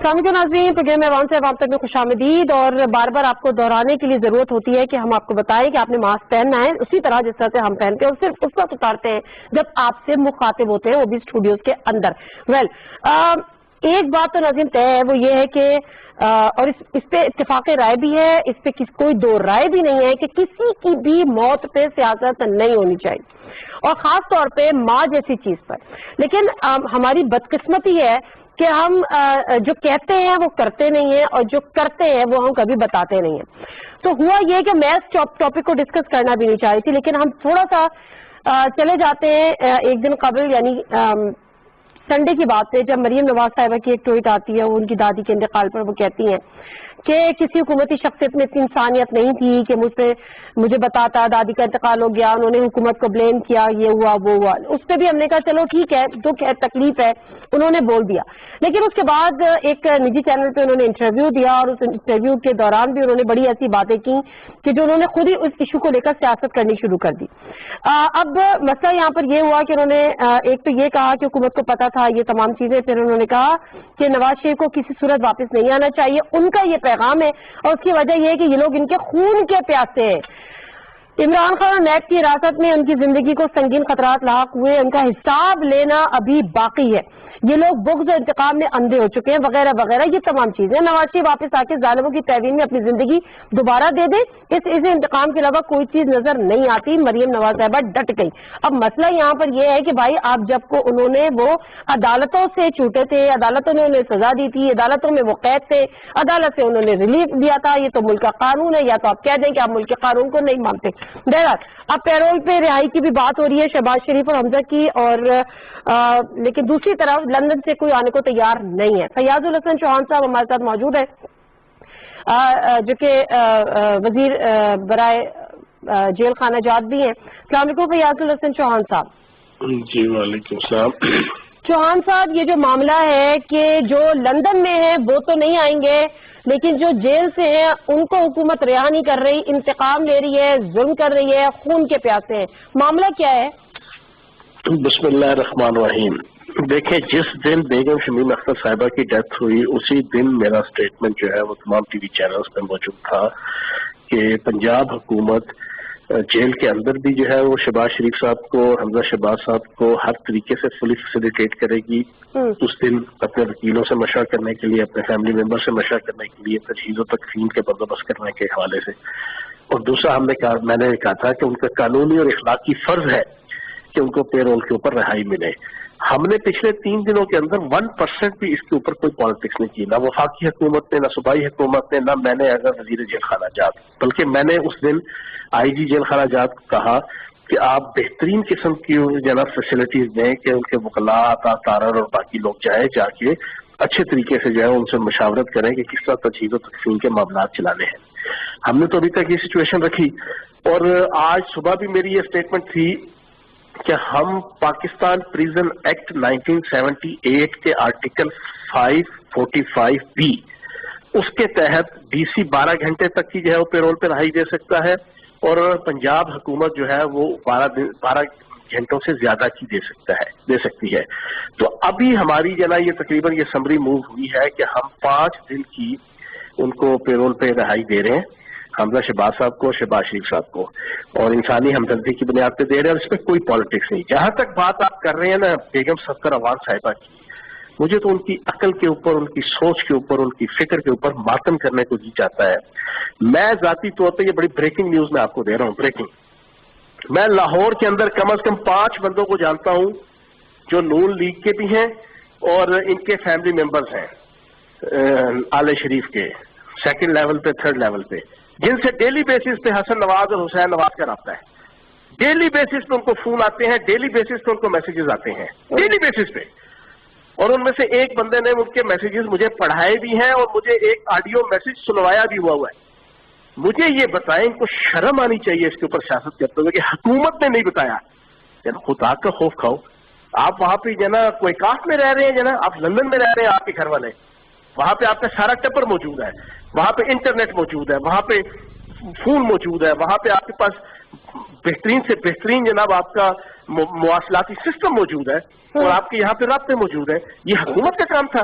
السلام علیکم ناظرین، پروگرام ایوان سے عوام تک میں خوش آمدید. اور بار بار آپ کو دہرانے کے لیے ضرورت ہوتی ہے کہ ہم آپ کو بتائیں کہ آپ نے ماسک پہننا ہے اسی طرح جس طرح سے ہم پہنتے ہیں، اور صرف اس وقت اتارتے ہیں جب آپ سے مخاطب ہوتے ہیں، وہ بھی اسٹوڈیوز کے اندر. ایک بات تو ناظرین طے ہے، وہ یہ ہے کہ اور اس پہ اتفاق رائے بھی ہے، اس پہ کوئی دو رائے بھی نہیں ہے کہ کسی کی بھی موت پہ سیاست نہیں ہونی چاہیے، اور خاص طور پہ ماں جیسی چیز پر. لیکن ہماری بدقسمتی ہے کہ ہم جو کہتے ہیں وہ کرتے نہیں ہیں، اور جو کرتے ہیں وہ ہم کبھی بتاتے نہیں ہیں. تو ہوا یہ کہ میں اس ٹاپک کو ڈسکس کرنا بھی نہیں چاہ رہی تھی، لیکن ہم تھوڑا سا چلے جاتے ہیں ایک دن قبل، یعنی سنڈے کی بات ہے، جب مریم نواز صاحبہ کی ایک ٹویٹ آتی ہے، وہ ان کی دادی کے انتقال پر وہ کہتی ہیں کہ کسی حکومتی شخصیت میں اتنی انسانیت نہیں تھی کہ مجھے بتاتا دادی کا انتقال ہو گیا، انہوں نے حکومت کو بلیم کیا، یہ ہوا وہ ہوا. اس پہ بھی ہم نے کہا چلو ٹھیک ہے، دکھ ہے، تکلیف ہے، انہوں نے بول دیا. لیکن اس کے بعد ایک نجی چینل پہ انہوں نے انٹرویو دیا، اور اس انٹرویو کے دوران بھی انہوں نے بڑی ایسی باتیں کی کہ جو انہوں نے خود ہی اس ایشو کو لے کر سیاست کرنی شروع کر دی. اب مسئلہ یہاں پر یہ ہوا کہ انہوں نے ایک تو یہ کہا کہ حکومت کو پتا تھا یہ تمام چیزیں، پھر انہوں نے کہا کہ نواز شریف کو کسی صورت واپس نہیں آنا چاہیے. ان کا یہ پیغام ہے، اور اس کی وجہ یہ ہے کہ یہ لوگ ان کے خون کے پیاسے ہیں. عمران خان اور نیب کی حراست میں ان کی زندگی کو سنگین خطرات لاحق ہوئے، ان کا حساب لینا ابھی باقی ہے. یہ لوگ بغض و انتقام میں اندھے ہو چکے ہیں، وغیرہ وغیرہ، یہ تمام چیزیں. نواز شریف واپس آ کے ظالموں کی تحویل میں اپنی زندگی دوبارہ دے دے، اس انتقام کے علاوہ کوئی چیز نظر نہیں آتی. مریم نواز صاحبہ ڈٹ گئی. اب مسئلہ یہاں پر یہ ہے کہ بھائی آپ جب کو انہوں نے وہ عدالتوں سے چھوٹے تھے، عدالتوں نے انہیں سزا دی تھی، عدالتوں میں وہ قید تھے، عدالت سے انہوں نے ریلیف دیا تھا. یہ تو ملک کا قانون ہے، یا تو آپ کہہ دیں کہ آپ ملک کے قانون کو نہیں مانتے. بہرحال اب پیرول پہ رہائی کی بھی بات ہو رہی ہے، شہباز شریف اور حمزہ کی، اور لیکن دوسری طرف لندن سے کوئی آنے کو تیار نہیں ہے. فیاض الحسن چوہان صاحب ہمارے ساتھ موجود ہے، جو کہ وزیر برائے جیل خانہ جات بھی ہیں. السلام علیکم فیاض الحسن چوہان صاحب. جی وعلیکم السلام. چوہان صاحب، یہ جو معاملہ ہے کہ جو لندن میں ہیں وہ تو نہیں آئیں گے، لیکن جو جیل سے ہیں ان کو حکومت رہا نہیں کر رہی، انتقام لے رہی ہے، ظلم کر رہی ہے، خون کے پیاسے ہیں. معاملہ کیا ہے؟ بسم اللہ الرحمن الرحیم. دیکھیں، جس دن بیگم شمیم اختر صاحبہ کی ڈیتھ ہوئی اسی دن میرا سٹیٹمنٹ جو ہے وہ تمام ٹی وی چینلز پہ موجود تھا کہ پنجاب حکومت جیل کے اندر بھی جو ہے وہ شہباز شریف صاحب کو، حمزہ شہباز صاحب کو ہر طریقے سے فلی فیسیلیٹیٹ کرے گی. اس دن اپنے وکیلوں سے مشورہ کرنے کے لیے، اپنے فیملی ممبر سے مشورہ کرنے کے لیے، تجہیز و تکفین کے بندوبست کرنے کے حوالے سے. اور دوسرا میں نے کہا تھا کہ ان کا قانونی اور اخلاقی فرض ہے کہ ان کو پیرول کے اوپر رہائی ملے. ہم نے پچھلے 3 دنوں کے اندر 1% بھی اس کے اوپر کوئی پالیٹکس نہیں کی، نہ وفاقی حکومت نے، نہ صوبائی حکومت نے، نہ میں نے اگر وزیر جیل خانہ جات، بلکہ میں نے اس دن آئی جی جیل خانہ جات کو کہا کہ آپ بہترین قسم کی فیسلٹیز دیں کہ ان کے وکلاء، تارر اور باقی لوگ جا کے اچھے طریقے سے جو ہے ان سے مشاورت کریں کہ کس طرح تجہیز و تکفین کے معاملات چلانے ہیں. ہم نے تو ابھی تک یہ سچویشن رکھی، اور آج صبح بھی میری یہ اسٹیٹمنٹ تھی کہ ہم پاکستان پریزن ایکٹ 1978 کے آرٹیکل 545B اس کے تحت ڈی سی 12 گھنٹے تک کی جو ہے وہ پیرول پہ رہائی دے سکتا ہے، اور پنجاب حکومت جو ہے وہ 12 گھنٹوں سے زیادہ کی دے سکتی ہے. تو ابھی ہماری جو ہے یہ تقریباً یہ سمری موو ہوئی ہے کہ ہم 5 دن کی ان کو پیرول پہ رہائی دے رہے ہیں، حمزہ شہباز صاحب کو، شہباز شریف صاحب کو، اور انسانی ہمدردی کی بنیاد پہ دے رہے ہیں، اور اس پہ کوئی پالیٹکس نہیں. جہاں تک بات آپ کر رہے ہیں نا بیگم صفدر اوان صاحبہ کی، مجھے تو ان کی عقل کے اوپر، ان کی سوچ کے اوپر، ان کی فکر کے اوپر ماتم کرنے کو جی چاہتا ہے. میں ذاتی طور پہ یہ بڑی بریکنگ نیوز میں آپ کو دے رہا ہوں، بریکنگ. میں لاہور کے اندر کم از کم 5 بندوں کو جانتا ہوں جو نون لیگ کے بھی ہیں اور ان کے فیملی ممبرز ہیں، آل شریف کے 2nd لیول پہ، 3rd لیول پہ، جن سے ڈیلی بیسس پہ حسن نواز اور حسین نواز کا رابطہ ہے. ڈیلی بیسس پہ ان کو فون آتے ہیں، ڈیلی بیسس پہ ان کو میسیجز آتے ہیں، ڈیلی بیسس پہ. اور ان میں سے ایک بندے نے ان کے میسیجز مجھے پڑھائے بھی ہیں، اور مجھے ایک آڈیو میسیج سنوایا بھی ہوا ہے. مجھے یہ بتائیں، ان کو شرم آنی چاہیے اس کے اوپر سیاست کرتے ہوئے کہ حکومت نے نہیں بتایا. خدا کا خوف کھاؤ. آپ وہاں پہ جو نا کوئی کاف میں رہ رہے ہیں، آپ لندن میں رہ رہے ہیں، آپ کے گھر والے وہاں پہ آپ کا سارا ٹپر موجود ہے، وہاں پہ انٹرنیٹ موجود ہے، وہاں پہ فون موجود ہے، وہاں پہ آپ کے پاس بہترین سے بہترین جناب آپ کا مواصلاتی سسٹم موجود ہے، اور آپ کے یہاں پہ رابطے موجود ہیں. یہ حکومت کا کام تھا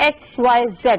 XYZ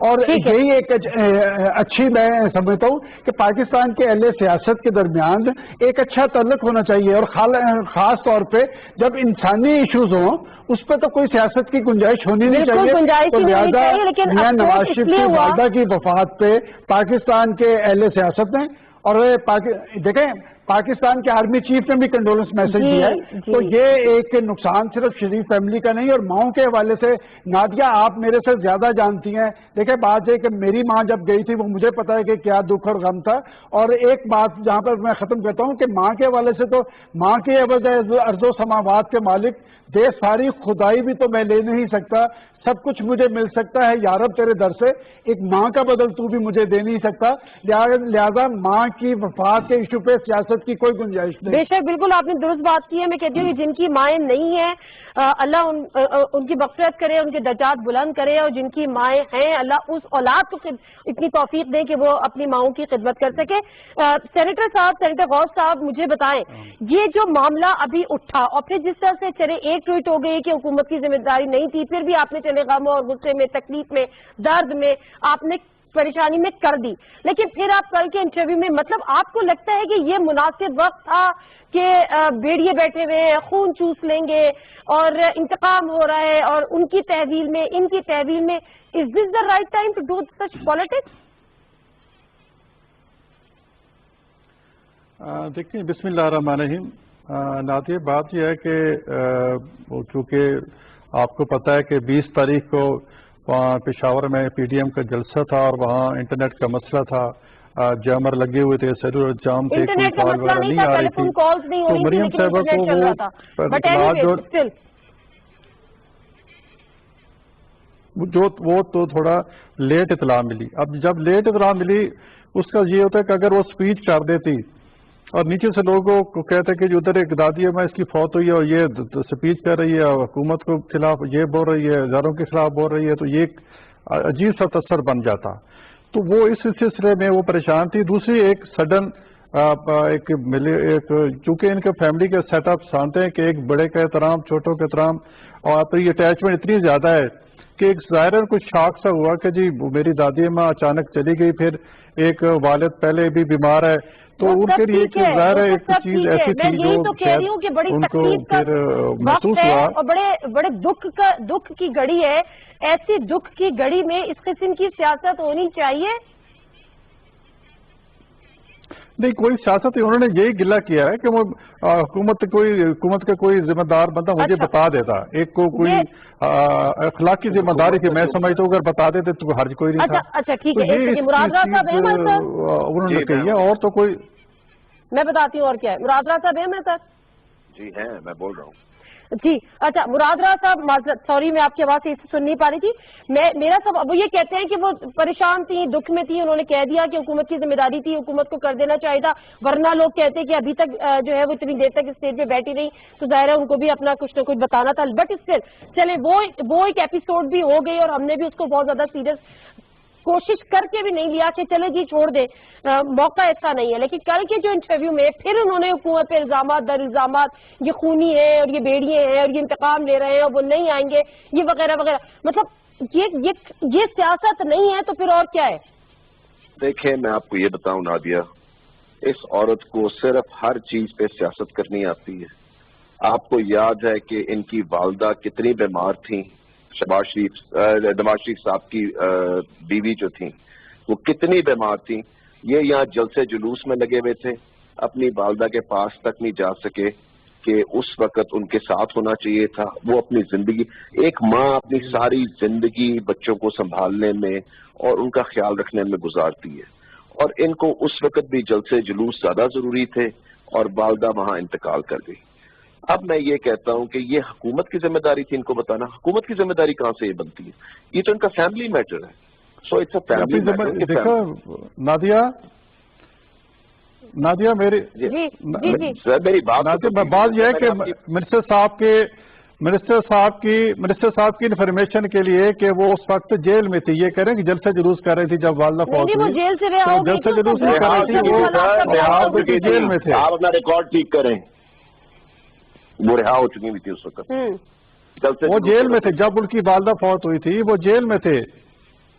اور یہی ایک اچھی میں سمجھتا ہوں کہ پاکستان کے اہل سیاست کے درمیان ایک اچھا تعلق ہونا چاہیے، اور خاص طور پہ جب انسانی ایشوز ہوں اس پہ تو کوئی سیاست کی گنجائش ہونی نہیں چاہیے. تو لہٰذا میاں نواز شریف کی والدہ کی وفات پہ پاکستان کے اہل سیاست نے، اور دیکھیں پاکستان کے آرمی چیف نے بھی کنڈولنس میسج دیا ہے. تو یہ ایک نقصان صرف شریف فیملی کا نہیں. اور ماؤں کے حوالے سے نادیہ آپ میرے سے زیادہ جانتی ہیں. دیکھیں بات ہے کہ میری ماں جب گئی تھی وہ مجھے پتا ہے کہ کیا دکھ اور غم تھا. اور ایک بات جہاں پر میں ختم کرتا ہوں کہ ماں کے حوالے سے تو ماں کے عوض ارض و سماوات کے مالک، دے ساری خدائی بھی تو میں لے نہیں سکتا، سب کچھ مجھے مل سکتا ہے یا رب تیرے در سے، ایک ماں کا بدل تو بھی مجھے دے نہیں سکتا. لہذا ماں کی وفات کے ایشو پہ سیاست کی کوئی گنجائش نہیں. بے شک بالکل آپ نے درست بات کی ہے. میں کہتی ہوں کہ جن کی مائیں نہیں ہیں اللہ ان کی مغفرت کرے، ان کے درجات بلند کرے، اور جن کی مائیں ہیں اللہ اس اولاد کو اتنی توفیق دے کہ وہ اپنی ماؤں کی خدمت کر سکے. سینیٹر صاحب، سینیٹر غوث صاحب، مجھے بتائیں یہ جو معاملہ ابھی اٹھا اور پھر جس طرح سے چلے ایک ٹویٹ ہو گئی کہ حکومت کی ذمہ داری نہیں تھی، پھر بھی آپ نے چلے غم اور غصے میں، تکلیف میں، درد میں آپ نے پریشانی میں کر دی، لیکن پھر آپ کل کے انٹرویو میں مطلب آپ کو لگتا ہے کہ یہ مناسب وقت تھا کہ بیڑیے بیٹھے ہوئے ہیں، خون چوس لیں گے اور انتقام ہو رہا ہے، اور ان کی تحویل میں، ان کی تحویل میں، is this the right time to do such politics? دیکھیں بسم اللہ الرحمن الرحیم. نادیہ بات یہ ہے کہ چونکہ آپ کو پتہ ہے کہ 20 تاریخ کو وہاں پشاور میں پی ڈی ایم کا جلسہ تھا اور وہاں انٹرنیٹ کا مسئلہ تھا، جامر لگے ہوئے تھے، سیلولر جام تھے، کوئی کال وغیرہ نہیں آ رہی تھی. تو مریم صاحبہ کو وہ تو تھوڑا لیٹ اطلاع ملی. اب جب لیٹ اطلاع ملی اس کا یہ ہوتا ہے کہ اگر وہ سپیچ کر دیتی اور نیچے سے لوگوں کو کہتے کہ جو ادھر ایک دادی ہے میں اس کی فوت ہوئی ہے اور یہ سپیچ کر رہی ہے، حکومت کے خلاف یہ بول رہی ہے، ہزاروں کے خلاف بول رہی ہے، تو یہ ایک عجیب سا تصر بن جاتا. تو وہ اس سلسلے میں وہ پریشان تھی. دوسری ایک سڈن چونکہ ان کے فیملی کے سیٹ اپ جانتے ہیں کہ ایک بڑے کا احترام، چھوٹوں کا احترام، اور پھر یہ اٹیچمنٹ اتنی زیادہ ہے کہ ایک ظاہر کچھ شاک سا ہوا کہ جی میری دادی ماں اچانک چلی گئی، پھر ایک والد پہلے بھی بیمار ہے، تو ان کے لیے ایک ظاہر ہے ایک چیز ایسی تھی جو ان کو پھر محسوس ہوا. اور بڑے دکھ کی گھڑی ہے. ایسی دکھ کی گھڑی میں اس قسم کی سیاست ہونی چاہیے؟ نہیں، کوئی سیاست انہوں نے یہی گلہ کیا ہے کہ وہ حکومت کا کوئی ذمہ دار بندہ مجھے بتا دیتا. ایک کو کوئی اخلاقی ذمہ داری تھی، میں سمجھتا ہوں اگر بتا دیتے تو حرج کوئی نہیں تھا. اچھا ٹھیک ہے، انہوں نے کہی ہے. اور تو کوئی میں بتاتی ہوں اور کیا ہے. مراد راز صاحب ہیں سر؟ جی ہیں، میں بول رہا ہوں. جی اچھا مراد راز صاحب، معذرت، سوری میں آپ کی آواز سے سن نہیں پا رہی تھی. میرا سب وہ یہ کہتے ہیں کہ وہ پریشان تھی، دکھ میں تھی، انہوں نے کہہ دیا کہ حکومت کی ذمہ داری تھی، حکومت کو کر دینا چاہیے تھا، ورنہ لوگ کہتے ہیں کہ ابھی تک جو ہے وہ اتنی دیر تک اسٹیج پہ بیٹھی رہی تو ظاہر ہے ان کو بھی اپنا کچھ نہ کچھ بتانا تھا. بٹ اسٹل چلے وہ ایک ایپیسوڈ بھی ہو گئی اور ہم نے بھی اس کو بہت زیادہ سیریس کوشش کر کے بھی نہیں لیا کہ چلے جی چھوڑ دے، موقع ایسا نہیں ہے. لیکن کل کے جو انٹرویو میں پھر انہوں نے حکومت پہ الزامات در الزامات، یہ خونی ہے اور یہ بیڑیے ہیں اور یہ انتقام لے رہے ہیں اور وہ نہیں آئیں گے، یہ وغیرہ وغیرہ. مطلب یہ سیاست نہیں ہے تو پھر اور کیا ہے؟ دیکھیں میں آپ کو یہ بتاؤں نادیہ، اس عورت کو صرف ہر چیز پہ سیاست کرنی آتی ہے. آپ کو یاد ہے کہ ان کی والدہ کتنی بیمار تھیں، نواز شریف صاحب کی بیوی جو تھیں وہ کتنی بیمار تھیں. یہ یہاں جلسے جلوس میں لگے ہوئے تھے، اپنی والدہ کے پاس تک نہیں جا سکے کہ اس وقت ان کے ساتھ ہونا چاہیے تھا. وہ اپنی زندگی، ایک ماں اپنی ساری زندگی بچوں کو سنبھالنے میں اور ان کا خیال رکھنے میں گزارتی ہے، اور ان کو اس وقت بھی جلسے جلوس زیادہ ضروری تھے اور والدہ وہاں انتقال کر گئی. اب میں یہ کہتا ہوں کہ یہ حکومت کی ذمہ داری تھی ان کو بتانا. حکومت کی ذمہ داری کہاں سے یہ بنتی ہے؟ یہ تو ان کا فیملی میٹر ہے. So it's a family matter. دیکھو نادیہ میری بات یہ ہے کہ منسٹر صاحب کی انفارمیشن کے لیے کہ وہ اس وقت جیل میں تھی. یہ کہہ رہے ہیں کہ جلسہ جلوس کر رہی تھی جب والدہ فوت ہوئی، جلسہ جلوس نہیں کر رہی تھی، وہ جیل میں تھے. آپ اپنا ریکارڈ ٹھیک کریں. وہ رہا ہو چکی بھی تھی اس وقت. وہ جیل میں تھے جب ان کی والدہ فوت ہوئی تھی، وہ جیل میں تھے.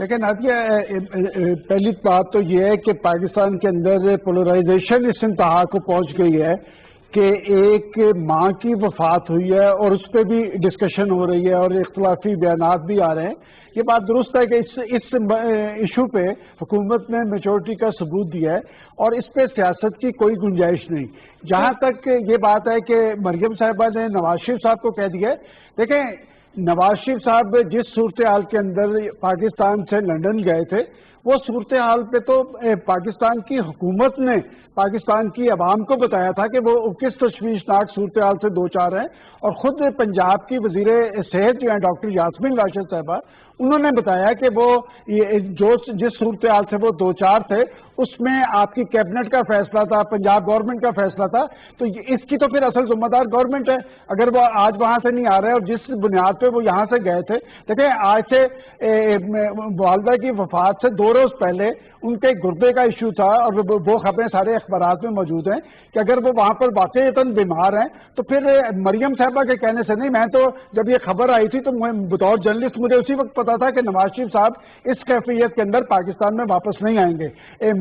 لیکن نادیہ پہلی بات تو یہ ہے کہ پاکستان کے اندر پولرائزیشن اس انتہا کو پہنچ گئی ہے کہ ایک ماں کی وفات ہوئی ہے اور اس پہ بھی ڈسکشن ہو رہی ہے اور اختلافی بیانات بھی آ رہے ہیں. یہ بات درست ہے کہ اس ایشو پہ حکومت نے میجورٹی کا ثبوت دیا ہے اور اس پہ سیاست کی کوئی گنجائش نہیں. جہاں تک یہ بات ہے کہ مریم صاحبہ نے نواز شریف صاحب کو کہہ دیا ہے، دیکھیں نواز شریف صاحب جس صورتحال کے اندر پاکستان سے لندن گئے تھے وہ صورتحال پہ تو پاکستان کی حکومت نے پاکستان کی عوام کو بتایا تھا کہ وہ کس تشویشناک صورتحال سے دو چار ہیں، اور خود پنجاب کی وزیر صحت جو ہیں ڈاکٹر یاسمین راشد صاحبہ انہوں نے بتایا کہ وہ جس صورتحال سے وہ دو چار تھے اس میں آپ کی کیبنٹ کا فیصلہ تھا، پنجاب گورنمنٹ کا فیصلہ تھا، تو اس کی تو پھر اصل ذمہ دار گورنمنٹ ہے اگر وہ آج وہاں سے نہیں آ رہے اور جس بنیاد پہ وہ یہاں سے گئے تھے. دیکھیں آج سے والدہ کی وفات سے 2 روز پہلے ان کے گردے کا ایشو تھا اور وہ خبریں سارے اخبارات میں موجود ہیں کہ اگر وہ وہاں پر واقعتاً بیمار ہیں تو پھر مریم صاحبہ کے کہنے سے نہیں. میں تو جب یہ خبر آئی تھی تو بطور جرنلسٹ مجھے اسی وقت پتا تھا کہ نواز شریف صاحب اس کیفیت کے اندر پاکستان میں واپس نہیں آئیں گے.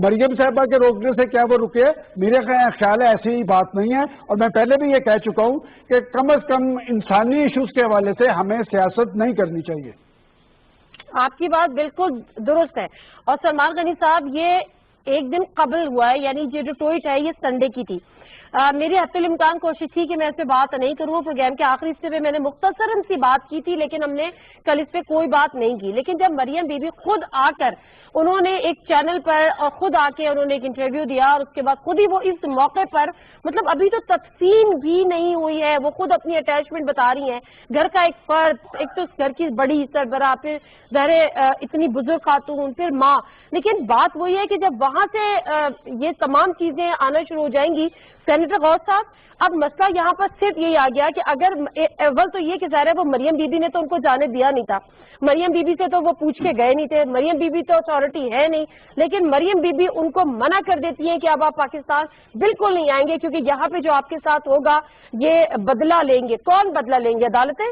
مریم صاحبہ کے روکنے سے کیا وہ رکے؟ میرے خیال ہے ایسی ہی بات نہیں ہے. اور میں پہلے بھی یہ کہہ چکا ہوں کہ کم از کم انسانی ایشوز کے حوالے سے ہمیں سیاست نہیں کرنی چاہیے. آپ کی بات بالکل درست ہے. اور سلمان غنی صاحب یہ ایک دن قبل ہوا ہے، یعنی یہ جو ٹویٹ ہے یہ سنڈے کی تھی. میری حتی الامکان کوشش تھی کہ میں اس پہ بات نہیں کروں. پروگرام کے آخری حصے میں نے مختصراً سی بات کی تھی لیکن ہم نے کل اس پہ کوئی بات نہیں کی. لیکن جب مریم بی بی خود آ کر انہوں نے ایک چینل پر اور خود آ کے انہوں نے ایک انٹرویو دیا اور اس کے بعد خود ہی وہ اس موقع پر مطلب ابھی تو تقسیم بھی نہیں ہوئی ہے، وہ خود اپنی اٹیچمنٹ بتا رہی ہیں. گھر کا ایک فرد، ایک تو گھر کی بڑی سربراہ، پھر ظاہر اتنی بزرگ خاتون، پھر ماں. لیکن بات وہی ہے کہ جب وہاں سے یہ تمام چیزیں آنا شروع ہو جائیں گی. سینیٹر غوث صاحب اب مسئلہ یہاں پر صرف یہی آ گیا کہ اگر اول تو یہ کہ ظاہر ہے وہ مریم بی بی نے تو ان کو جانے دیا نہیں تھا، مریم بی بی سے تو وہ پوچھ کے گئے نہیں تھے، مریم بی بی تو اتھارٹی ہے نہیں، لیکن مریم بی بی ان کو منع کر دیتی ہیں کہ اب آپ پاکستان بالکل نہیں آئیں گے کیونکہ یہاں پہ جو آپ کے ساتھ ہوگا یہ بدلہ لیں گے. کون بدلہ لیں گے؟ عدالتیں،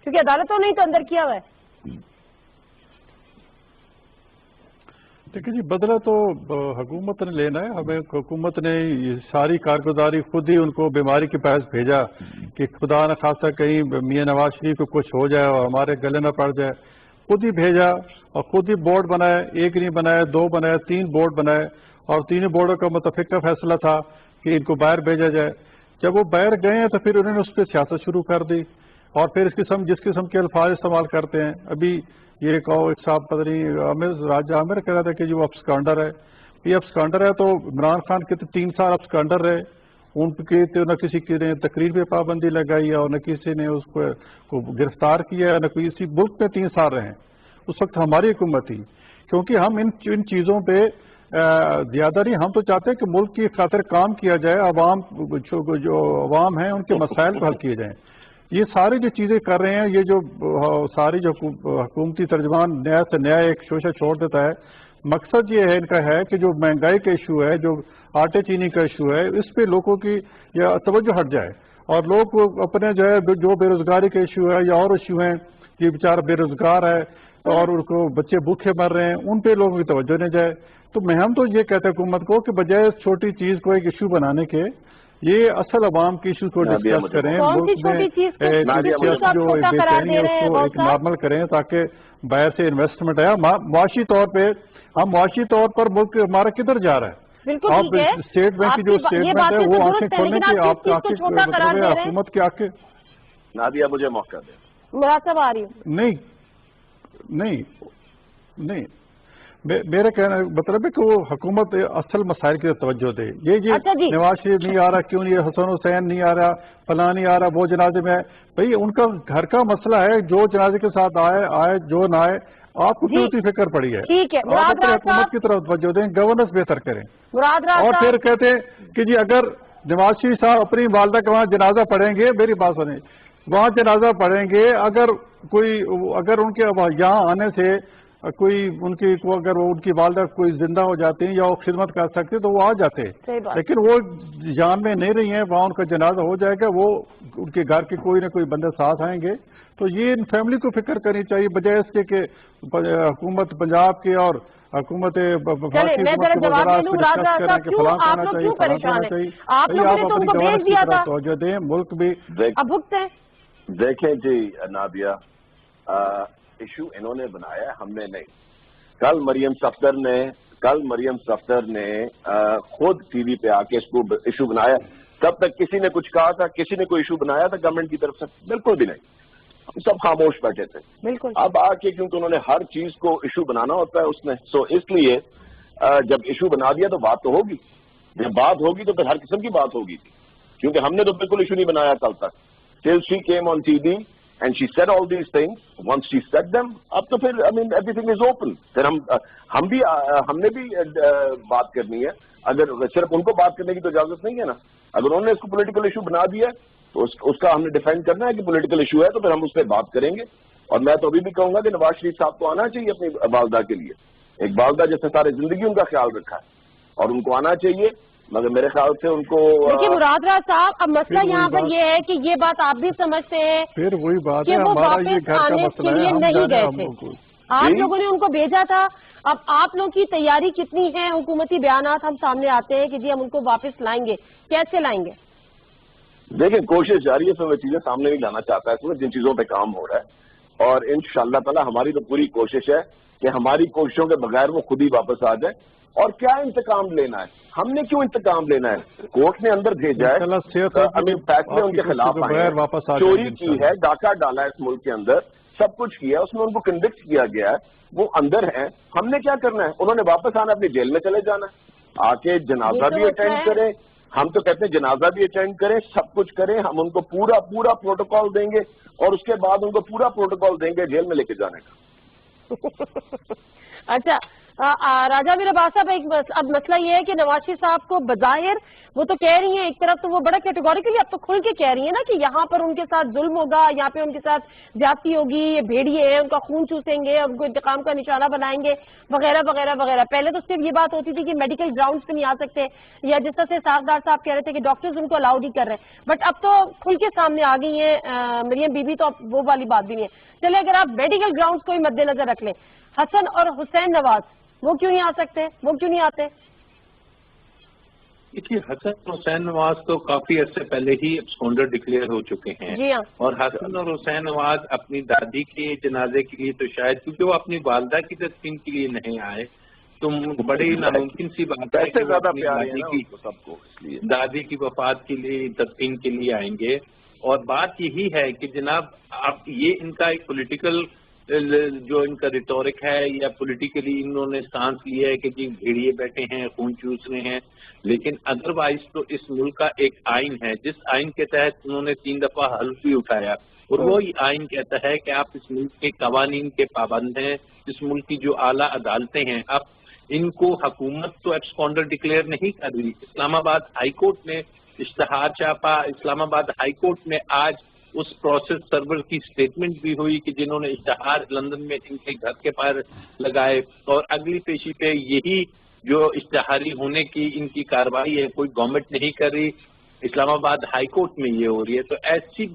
کیونکہ عدالتوں نے ہی تو اندر کیا ہوا ہے. دیکھیں جی بدلہ تو حکومت نے لینا ہے. ہمیں حکومت نے ساری کارگزاری خود ہی ان کو بیماری کے پاس بھیجا کہ خدا نہ خاصا کہیں میاں نواز شریف کو کچھ ہو جائے اور ہمارے گلے نہ پڑ جائے. خود ہی بھیجا اور خود ہی بورڈ بنائے. ایک نہیں بنائے، 2 بنائے، 3 بورڈ بنائے اور 3 بورڈوں کا متفقہ فیصلہ تھا کہ ان کو باہر بھیجا جائے. جب وہ باہر گئے ہیں تو پھر انہوں نے اس پہ سیاست شروع کر دی اور پھر جس قسم کے الفاظ استعمال کرتے ہیں. ابھی یہ کہو ایک صاحب پتہ نہیں راجہ عامر کہہ رہا تھا کہ جو ابسکانڈر ہے، یہ ابسکانڈر ہے تو عمران خان کے 3 سال ابسکانڈر رہے. ان کے تو نہ کسی کی نے تقریر پہ پابندی لگائی ہے اور نہ کسی نے اس کو گرفتار کیا ہے، نہ کوئی اسی ملک میں 3 سال رہے. اس وقت ہماری حکومت تھی کیونکہ ہم ان چیزوں پہ زیادہ نہیں. ہم تو چاہتے ہیں کہ ملک کی خاطر کام کیا جائے، جو عوام ہیں ان کے مسائل کو حل کیے جائیں. یہ ساری جو چیزیں کر رہے ہیں، یہ جو ساری جو حکومتی ترجمان نیا سے نیا ایک شوشہ چھوڑ دیتا ہے. مقصد یہ ہے ان کا ہے کہ جو مہنگائی کا ایشو ہے، جو آٹے چینی کا ایشو ہے، اس پہ لوگوں کی یا توجہ ہٹ جائے اور لوگ اپنے جو ہے جو بے روزگاری کا ایشو ہے یا اور ایشو ہیں، یہ بیچارہ بے روزگار ہے اور ان کو بچے بھوکے مر رہے ہیں، ان پہ لوگوں کی توجہ نہیں جائے. تو ہم تو یہ کہتے ہیں حکومت کو کہ بجائے اس چھوٹی چیز کو ایک ایشو بنانے کے یہ اصل عوام کی ایشو کو ڈسکس کریں، ملک میں جو بہترین ہے اس کو ایک نارمل کریں تاکہ باہر سے انویسٹمنٹ آئے. معاشی طور پہ معاشی طور پر ملک ہمارا کدھر جا رہا ہے؟ آپ اسٹیٹ بینک کی جو اسٹیٹمنٹ ہے وہ آنکھیں کھولنے کی آپ حکومت کی آنکھیں. نادیہ مجھے موقع دے. مراد صاحب آ رہی ہوں. نہیں میرا کہنا مطلب ہے کہ وہ حکومت اصل مسائل کی توجہ دے. یہ نواز شریف نہیں آ رہا، کیوں نہیں، حسن حسین نہیں آ رہا، فلاں نہیں آ رہا، وہ جنازے میں بھائی ان کا گھر کا مسئلہ ہے. جو جنازے کے ساتھ آئے جو نہ آئے، آپ کو کیوں اتنی فکر پڑی ہے؟ آپ حکومت کی طرف توجہ دیں، گورننس بہتر کریں. اور پھر کہتے ہیں کہ جی اگر نواز شریف صاحب اپنی والدہ کا وہاں جنازہ پڑھیں گے، میری بات سنیں، وہاں جنازہ پڑھیں گے، اگر ان کے یہاں آنے سے کوئی اگر ان کی والدہ کوئی زندہ ہو جاتے ہیں یا وہ خدمت کر سکتے تو وہ آ جاتے، لیکن وہ جان میں نہیں رہی ہیں، وہاں ان کا جنازہ ہو جائے گا، وہ ان کے گھر کے کوئی نہ کوئی بندے ساتھ آئیں گے تو یہ ان فیملی کو فکر کرنی چاہیے بجائے اس کے کہ حکومت پنجاب کے اور حکومت میں ذرا جواب دے لوں راز صاحب کیوں آپ لوگ کیوں پریشان ہیں؟ آپ لوگوں نے تو ان کو بھیج دیا تھا، توجہ دیں، ملک بھی اب بھگتے ہیں۔ دیکھیں جی نادیہ، ایشو انہوں نے بنایا، ہم نے نہیں۔ کل مریم صفدر نے خود ٹی وی پہ آ کے اس کو ایشو بنایا۔ تب تک کسی نے کچھ کہا تھا، کسی نے کوئی ایشو بنایا تھا گورنمنٹ کی طرف سے؟ بالکل بھی نہیں، ہم سب خاموش بیٹھے تھے۔ بالکل اب آ کے کیونکہ انہوں نے ہر چیز کو ایشو بنانا ہوتا ہے اس نے، سو اس لیے جب ایشو بنا دیا تو بات تو ہوگی، جب بات ہوگی تو پھر ہر قسم کی بات ہوگی تھی، کیونکہ ہم نے تو بالکل ایشو نہیں بنایا کل تک۔ Till she came on TV and she said all these things. Once she said them, اب تو پھر everything is open. پھر ہم نے بھی بات کرنی ہے، اگر صرف ان کو بات کرنے کی تو اجازت نہیں ہے نا۔ اگر انہوں نے اس کو پولیٹیکل ایشو بنا دیا تو اس کا ہم نے ڈیفینڈ کرنا ہے کہ پولیٹیکل ایشو ہے، تو پھر ہم اس پہ بات کریں گے۔ اور میں تو ابھی بھی کہوں گا کہ نواز شریف صاحب کو آنا چاہیے اپنی والدہ کے لیے، ایک والدہ جس نے ساری زندگی ان کا خیال رکھا ہے، اور ان کو آنا چاہیے، مگر میرے خیال سے ان کو دیکھیے مراد راز صاحب، اب مسئلہ یہاں پر یہ ہے کہ یہ بات آپ بھی سمجھتے ہیں پھر وہی بات کہ ہے، وہ ہمارا یہ واپس گھر کا آنے مسئلہ کے ہے، لیے ہم نہیں جانے گئے تھے، آپ لوگوں نے ان کو بھیجا تھا۔ اب آپ لوگوں کی تیاری کتنی ہے؟ حکومتی بیانات ہم سامنے آتے ہیں کہ جی ہم ان کو واپس لائیں گے، کیسے لائیں گے؟ دیکھیں کوشش جاری ہے، سب چیزیں سامنے نہیں لانا چاہتا ہے اس میں جن چیزوں پہ کام ہو رہا ہے، اور انشاءاللہ تعالی ہماری تو پوری کوشش ہے کہ ہماری کوششوں کے بغیر وہ خود ہی واپس آ جائے۔ اور کیا انتقام لینا ہے؟ ہم نے کیوں انتقام لینا ہے؟ کورٹ نے اندر بھیجا ہے، فیصلے ان کے خلاف آئے ہیں، چوری کی ہے، ڈاکہ ڈالا ہے اس ملک کے اندر، سب کچھ کیا، اس میں ان کو کنوکٹ کیا گیا ہے، وہ اندر ہیں۔ ہم نے کیا کرنا ہے؟ انہوں نے واپس آنا، اپنی جیل میں چلے جانا ہے، آ کے جنازہ بھی اٹینڈ کریں۔ ہم تو کہتے ہیں جنازہ بھی اٹینڈ کریں، سب کچھ کریں، ہم ان کو پورا پروٹوکال دیں گے، اور اس کے بعد ان کو پورا پروٹوکال دیں گے جیل میں لے کے جانے کا۔ اچھا راجہ میر عباس صاحب، اب مسئلہ یہ ہے کہ نواز شریف صاحب کو بظاہر وہ تو کہہ رہی ہیں، ایک طرف تو وہ بڑا کیٹیگوریکلی اب تو کھل کے کہہ رہی ہیں نا کہ یہاں پر ان کے ساتھ ظلم ہوگا، یہاں پہ ان کے ساتھ زیادتی ہوگی، یہ بھیڑیے ہیں، ان کا خون چوسیں گے، ان کو انتقام کا نشانہ بنائیں گے، وغیرہ وغیرہ وغیرہ۔ پہلے تو صرف یہ بات ہوتی تھی کہ میڈیکل گراؤنڈز پہ نہیں آ سکتے، یا جس طرح سے ساغدار صاحب کہہ رہے تھے کہ ڈاکٹرز ان کو الاؤ نہیں کر رہے، بٹ اب تو کھل کے سامنے آ گئی ہیں مریم بی بی، تو اب وہ والی بات بھی نہیں ہے۔ چلے اگر آپ میڈیکل گراؤنڈز کو ہی مد نظر رکھ لیں، حسن اور حسین نواز وہ کیوں نہیں آ سکتے؟ وہ کیوں نہیں آتے؟ دیکھیے حسن اور حسین نواز تو کافی عرصے پہلے ہی ایبسکونڈر ڈکلیئر ہو چکے ہیں، جی ہاں، اور حسن اور حسین نواز اپنی دادی کے جنازے کے لیے تو شاید کیونکہ وہ اپنی والدہ کی تدفین کے لیے نہیں آئے، تو بڑی ناممکن سی بات ہے کہ وہ اپنی دادی کی وفات کے لیے تدفین کے لیے آئیں گے۔ اور بات یہی ہے کہ جناب اب یہ ان کا ایک پولیٹیکل جو ان کا ریٹورک ہے، یا پولیٹیکلی انہوں نے سانس لیا ہے کہ جی بھیڑیے بیٹھے ہیں، خون چوس رہے ہیں، لیکن ادروائز تو اس ملک کا ایک آئین ہے جس آئین کے تحت انہوں نے 3 دفعہ حلف بھی اٹھایا، اور وہ آئین کہتا ہے کہ آپ اس ملک کے قوانین کے پابند ہیں، اس ملک کی جو اعلیٰ عدالتیں ہیں، اب ان کو حکومت تو ایبسکونڈر ڈکلیئر نہیں کر رہی۔ اسلام آباد ہائی کورٹ نے اشتہار چھاپا، اسلام آباد ہائی کورٹ میں آج اس پروسیس سرور کی سٹیٹمنٹ بھی ہوئی کہ جنہوں نے اشتہار لندن میں ان کے گھر کے پاس لگائے، اور اگلی پیشی پہ یہی جو اشتہاری ہونے کی ان کی کارروائی ہے کوئی گورنمنٹ نہیں کر رہی، اسلام آباد ہائی کورٹ میں یہ ہو رہی ہے۔ تو ایسی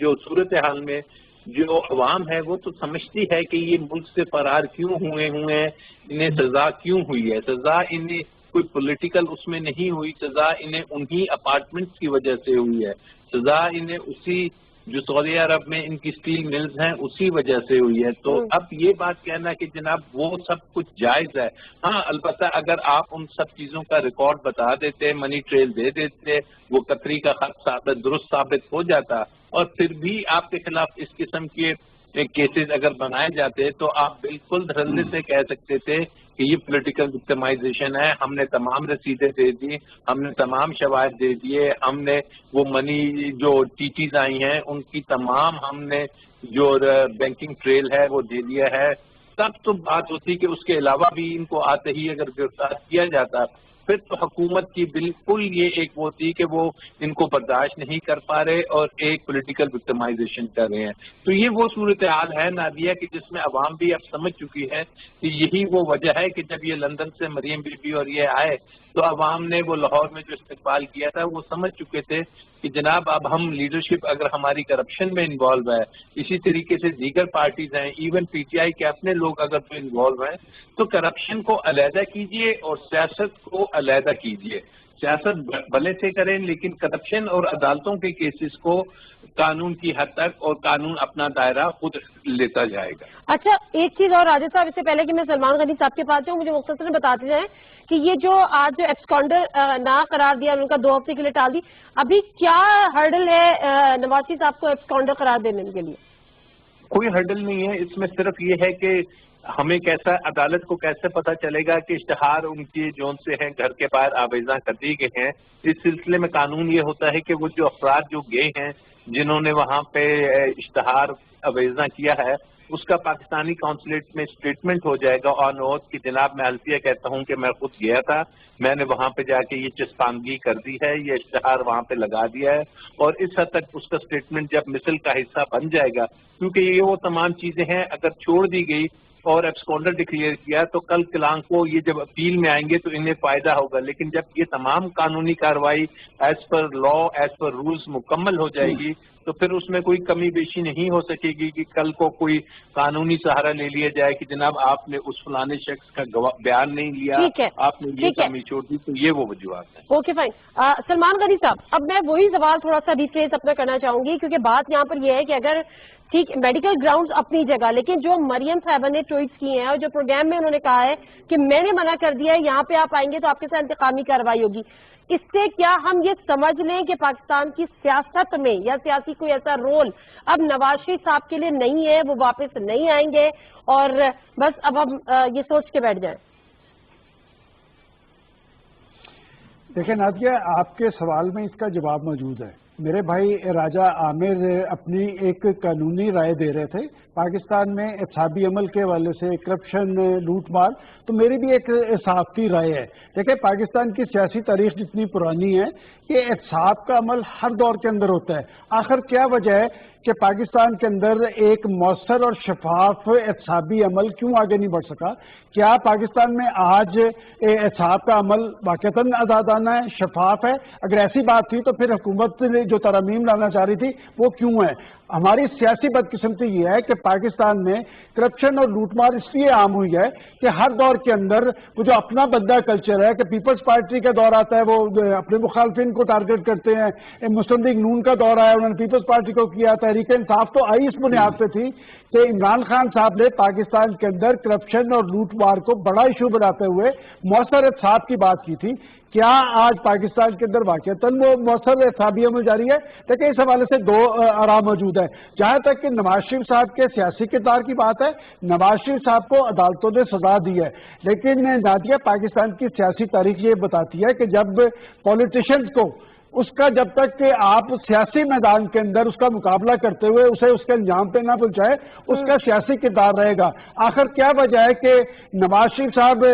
جو صورتحال میں جو عوام ہے وہ تو سمجھتی ہے کہ یہ ملک سے فرار کیوں ہوئے ہیں، انہیں سزا کیوں ہوئی ہے۔ سزا انہیں کوئی پولیٹیکل اس میں نہیں ہوئی، سزا انہیں انہی اپارٹمنٹس کی وجہ سے ہوئی ہے، سزا انہیں اسی جو سعودی عرب میں ان کی اسٹیل ملز ہیں اسی وجہ سے ہوئی ہے۔ تو اب یہ بات کہنا کہ جناب وہ سب کچھ جائز ہے، ہاں البتہ اگر آپ ان سب چیزوں کا ریکارڈ بتا دیتے، منی ٹریل دے دیتے، وہ قطری کا خط درست ثابت ہو جاتا، اور پھر بھی آپ کے خلاف اس قسم کے کیسز اگر بنائے جاتے تو آپ بالکل دھڑلے سے کہہ سکتے تھے کہ یہ پولیٹیکل وکٹمائزیشن ہے، ہم نے تمام رسیدیں دے دی، ہم نے تمام شواہد دے دیے، ہم نے وہ منی جو ٹیٹیز آئی ہیں ان کی تمام ہم نے جو بینکنگ ٹریل ہے وہ دے دیا ہے، تب تو بات ہوتی کہ اس کے علاوہ بھی ان کو آتے ہی اگر گرفتار کیا جاتا پھر تو حکومت کی بالکل یہ ایک وہ تھی کہ وہ ان کو برداشت نہیں کر پا رہے اور ایک پولیٹیکل وکٹمائزیشن کر رہے ہیں۔ تو یہ وہ صورتحال ہے نادیہ کہ جس میں عوام بھی اب سمجھ چکی ہے کہ یہی وہ وجہ ہے کہ جب یہ لندن سے مریم بی بی اور یہ آئے تو عوام نے وہ لاہور میں جو استقبال کیا تھا وہ سمجھ چکے تھے کہ جناب اب ہم لیڈرشپ اگر ہماری کرپشن میں انوالو ہے، اسی طریقے سے دیگر پارٹیز ہیں، ایون پی ٹی آئی کے اپنے لوگ اگر تو انوالو ہیں، تو کرپشن کو علیحدہ کیجئے اور سیاست کو علیحدہ کیجئے. سیاست بھلے سے کریں لیکن کرپشن اور عدالتوں کے کیسز کو قانون کی حد تک اور قانون اپنا دائرہ خود لیتا جائے گا. اچھا ایک چیز اور راجد صاحب، اس سے پہلے کہ میں سلمان غنی صاحب کے پاس جاؤں، مجھے مختصر بتاتے جائیں کہ یہ جو آج جو ایبسکانڈر نہ قرار دیا ان کا 2 ہفتے کے لیے ٹال دی، ابھی کیا ہرڈل ہے نواز شریف صاحب کو ایبسکانڈر قرار دینے کے لیے؟ کوئی ہرڈل نہیں ہے، اس میں صرف یہ ہے کہ ہمیں کیسا عدالت کو کیسے پتہ چلے گا کہ اشتہار ان کے جون سے ہیں گھر کے باہر آویزاں کر دیے گئے ہیں. اس سلسلے میں قانون یہ ہوتا ہے کہ وہ جو افراد جو گئے ہیں جنہوں نے وہاں پہ اشتہار آویزاں کیا ہے، اس کا پاکستانی کونسلیٹ میں اسٹیٹمنٹ ہو جائے گا آن اوتھ کہ جناب میں الفیہ کہتا ہوں کہ میں خود گیا تھا، میں نے وہاں پہ جا کے یہ چسپاندگی کر دی ہے، یہ اشتہار وہاں پہ لگا دیا ہے. اور اس حد تک اس کا اسٹیٹمنٹ جب مثل کا حصہ بن جائے گا، کیونکہ یہ وہ تمام چیزیں ہیں اگر چھوڑ دی گئی اور ایبسکانڈر ڈکلیئر کیا تو کل کلام کو یہ جب اپیل میں آئیں گے تو انہیں فائدہ ہوگا. لیکن جب یہ تمام قانونی کارروائی as per law as per rules مکمل ہو جائے گی تو پھر اس میں کوئی کمی بیشی نہیں ہو سکے گی کہ کل کو کوئی قانونی سہارا لے لیا جائے کہ جناب آپ نے اس فلانے شخص کا بیان نہیں لیا، آپ نے یہ کمی چھوڑ دی. تو یہ وہ وجوہات ہیں. Okay fine. سلمان غنی صاحب، اب میں وہی سوال تھوڑا سا ریفریز اپنا کرنا چاہوں گی، کیونکہ بات یہاں پر یہ ہے کہ اگر ٹھیک میڈیکل گراؤنڈز اپنی جگہ، لیکن جو مریم صاحبہ نے ٹویٹس کی ہیں اور جو پروگرام میں انہوں نے کہا ہے کہ میں نے منع کر دیا ہے، یہاں پہ آپ آئیں گے تو آپ کے ساتھ انتقامی کارروائی ہوگی، اس سے کیا ہم یہ سمجھ لیں کہ پاکستان کی سیاست میں یا سیاسی کوئی ایسا رول اب نواز شریف صاحب کے لیے نہیں ہے، وہ واپس نہیں آئیں گے اور بس اب ہم یہ سوچ کے بیٹھ جائیں؟ دیکھیں نادیہ، آپ کے سوال میں اس کا جواب موجود ہے. میرے بھائی راجہ عامر اپنی ایک قانونی رائے دے رہے تھے پاکستان میں احتسابی عمل کے حوالے سے، کرپشن، لوٹ مار. تو میری بھی ایک صحافتی رائے ہے. دیکھیں پاکستان کی سیاسی تاریخ جتنی پرانی ہے کہ احتساب کا عمل ہر دور کے اندر ہوتا ہے. آخر کیا وجہ ہے کہ پاکستان کے اندر ایک مؤثر اور شفاف احتسابی عمل کیوں آگے نہیں بڑھ سکا؟ کیا پاکستان میں آج احتساب کا عمل واقعتاً آزادانہ ہے، شفاف ہے؟ اگر ایسی بات تھی تو پھر حکومت نے جو ترامیم لانا چاہ رہی تھی وہ کیوں ہے؟ ہماری سیاسی بدقسمتی یہ ہے کہ پاکستان میں کرپشن اور لوٹ مار اس لیے عام ہوئی ہے کہ ہر دور کے اندر وہ جو اپنا بندہ کلچر ہے کہ پیپلز پارٹی کا دور آتا ہے وہ اپنے مخالفین کو ٹارگٹ کرتے ہیں. مسلم لیگ نون کا دور آیا، انہوں نے پیپلز پارٹی کو کیا. تحریک انصاف تو آئی اس بنیاد پہ تھی کہ عمران خان صاحب نے پاکستان کے اندر کرپشن اور لوٹ مار کو بڑا ایشو بناتے ہوئے مؤثر احتساب کی بات کی تھی. کیا آج پاکستان کے اندر واقعتاً وہ مؤثر احتسابی عمل جاری ہے؟ لیکن اس حوالے سے دو آرا موجود ہے. جہاں تک کہ نواز شریف صاحب کے سیاسی کردار کی بات ہے، نواز شریف صاحب کو عدالتوں نے سزا دی ہے. لیکن نادیہ، پاکستان کی سیاسی تاریخ یہ بتاتی ہے کہ جب پولیٹیشینز کو اس کا جب تک کہ آپ سیاسی میدان کے اندر اس کا مقابلہ کرتے ہوئے اسے اس کے انجام پہ نہ پہنچائے، اس کا سیاسی کردار رہے گا. آخر کیا وجہ ہے کہ نواز شریف صاحب